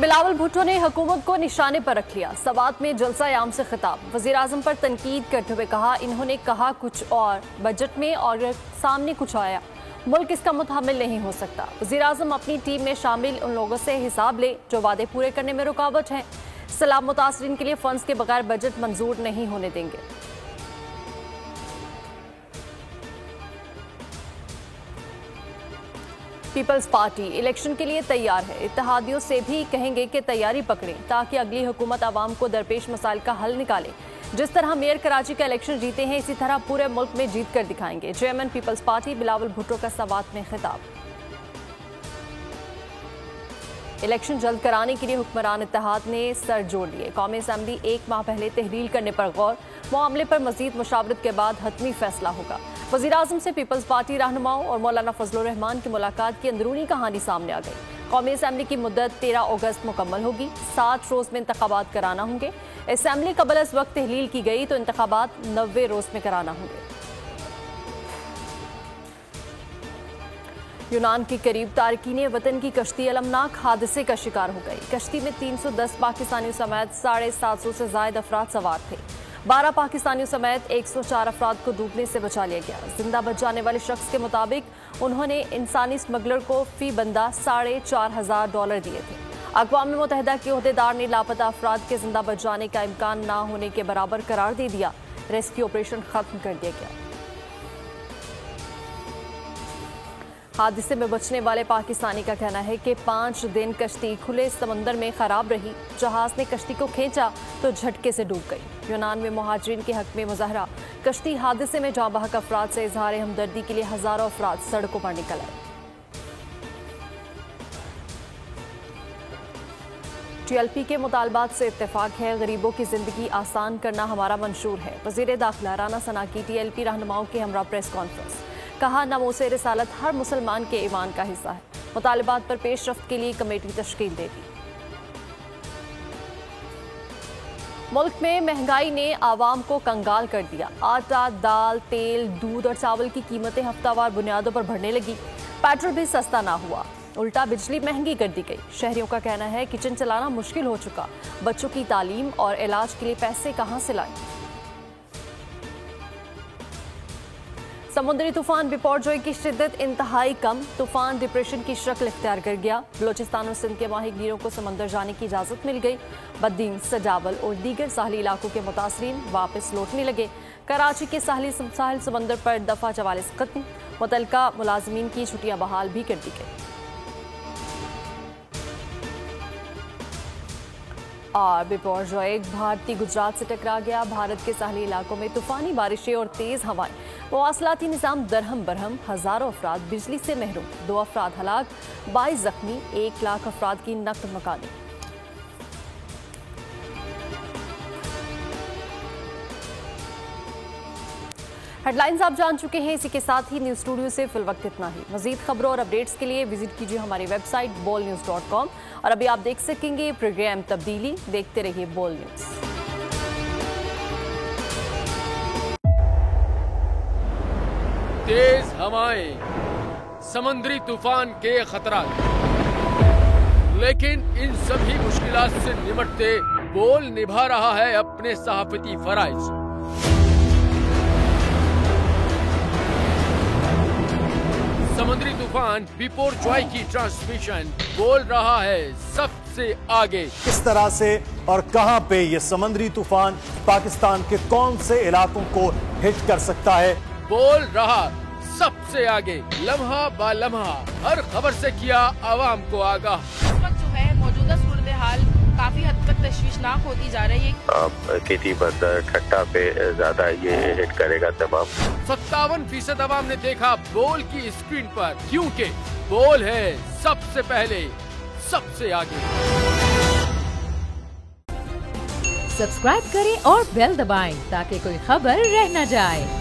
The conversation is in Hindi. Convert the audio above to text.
बिलावल भुट्टो ने हुकूमत को निशाने पर रख लिया। सवात में जलसा-ए-आम से खिताब, वजीर आजम पर तनकीद करते हुए कहा, इन्होंने कहा कुछ और, बजट में और सामने कुछ आया, मुल्क इसका मुतहम्मिल नहीं हो सकता। वजीर आजम अपनी टीम में शामिल उन लोगों से हिसाब ले जो वादे पूरे करने में रुकावट हैं। सैलाब मुतासरीन के लिए फंड्स के बगैर बजट मंजूर नहीं होने देंगे। पीपल्स पार्टी इलेक्शन के लिए तैयार है। इत्तेहादियों से भी कहेंगे कि तैयारी पकड़ें ताकि अगली हुकूमत आवाम को दरपेश मसाइल का हल निकाले। जिस तरह मेयर कराची का इलेक्शन जीते हैं, इसी तरह पूरे मुल्क में जीत कर दिखाएंगे। Chairman People's Party Bilawal Bhutto का सवात में खिताब। इलेक्शन जल्द कराने के लिए हुक्मरान इत्तेहाद ने सर जोड़ लिए। कौमी असम्बली 1 माह पहले तहलील करने पर गौर, मामले पर मजीद मुशावरत के बाद हतमी फैसला होगा। वज़ीर आज़म से पीपल्स पार्टी रहनुमाओं और मौलाना फजलुर रहमान की मुलाकात की अंदरूनी कहानी सामने आ गई। कौमी असम्बली की मुद्दत 13 अगस्त मुकम्मल होगी। 7 रोज में इंतखाबात कराना होंगे। असम्बली कबल अज वक्त तहलील की गई तो इंतखाबात 90 रोज में कराना होंगे। यूनान के करीब तारकीन वतन की कश्ती अलमनाक हादसे का शिकार हो गई। कश्ती में 310 पाकिस्तानियों समेत 750 से ज्यादा अफराद सवार थे। 12 पाकिस्तानियों समेत 104 अफराद को डूबने से बचा लिया गया। जिंदा बच जाने वाले शख्स के मुताबिक उन्होंने इंसानी स्मगलर को फी बंदा $4,500 दिए थे। अक़वाम मुत्तहिदा के ओहदेदार ने लापता अफराद के जिंदा बच जाने का इम्कान ना होने के बराबर करार दे दिया। रेस्क्यू ऑपरेशन खत्म कर दिया गया। हादसे में बचने वाले पाकिस्तानी का कहना है कि 5 दिन कश्ती खुले समंदर में खराब रही। जहाज ने कश्ती को खींचा तो झटके से डूब गई। यूनान में मुहाजिरीन के हक में मुजाहरा, कश्ती हादसे में जाँ बहक अफराद से इजहार हमदर्दी के लिए हजारों अफराद सड़कों पर निकल आए। TLP के मुतालबात से इत्तेफाक है। गरीबों की जिंदगी आसान करना हमारा मंशूर है। वजीर दाखिला राना सना की TLP रहनुमाओं के हमरा प्रेस कॉन्फ्रेंस, कहा नमोसे रिसालत हर मुसलमान के ईमान का हिस्सा है। मुतालबात पर पेशरफ्त के लिए कमेटी तश्कील दे दी। मुल्क में महंगाई ने आवाम को कंगाल कर दिया। आटा, दाल, तेल, दूध और चावल की कीमतें हफ्तावार बुनियादों पर बढ़ने लगी। पेट्रोल भी सस्ता ना हुआ, उल्टा बिजली महंगी कर दी गई। शहरियों का कहना है किचन चलाना मुश्किल हो चुका। बच्चों की तालीम और इलाज के लिए पैसे कहां से लाएं। समुद्री तूफान बिपरजॉय की शिद्दत इंतहाई कम। तूफान डिप्रेशन की शक्ल इख्तियार कर गया। बलोचिस्तान और सिंध के माहिगीरों को समंदर जाने की इजाजत मिल गई। बद्दीन, सजावल और दीगर साहली इलाकों के मुतासरीन वापस लौटने लगे। कराची के साहल समंदर पर दफा 44 खत्म। मुतलका मुलाजमीन की छुट्टियां बहाल भी कर दी गई। और बिपरजॉय भारतीय गुजरात से टकरा गया। भारत के साहली इलाकों में तूफानी बारिशें और तेज हवाएं, मवासलाती निज़ाम दरहम बरहम। हजारों अफराद बिजली से महरूम, 2 अफराद हलाक, 22 जख्मी, 1 लाख अफराद की नक़्द मकानी। हेडलाइंस आप जान चुके हैं। इसी के साथ ही न्यूज़ स्टूडियो से फिल वक्त इतना ही। मजीद खबरों और अपडेट्स के लिए विजिट कीजिए हमारी वेबसाइट bolnews.com। और अभी आप देख सकेंगे प्रोग्राम तब्दीली। देखते रहिए बोल न्यूज़। तेज हवाएं, समुद्री तूफान के खतरा, लेकिन इन सभी मुश्किलात से निपटते बोल निभा रहा है अपने सहाफती फराइज। समुद्री तूफान बिपरजॉय की ट्रांसमिशन बोल रहा है सबसे आगे। किस तरह से और कहां पे ये समुद्री तूफान पाकिस्तान के कौन से इलाकों को हिट कर सकता है, बोल रहा सबसे आगे। लम्हा बा लम्हा हर खबर से किया आवाम को आगाह। इस वक्त जो है मौजूदा सूरत हाल काफी हद तक तशवीशनाक होती जा रही है। खेती बंदर ठट्टा पे ज्यादा ये हिट करेगा तमाम। 57% आवाम ने देखा बोल की स्क्रीन पर, क्योंकि बोल है सबसे पहले सबसे आगे। सब्सक्राइब करें और बेल दबाएं ताकि कोई खबर रह न जाए।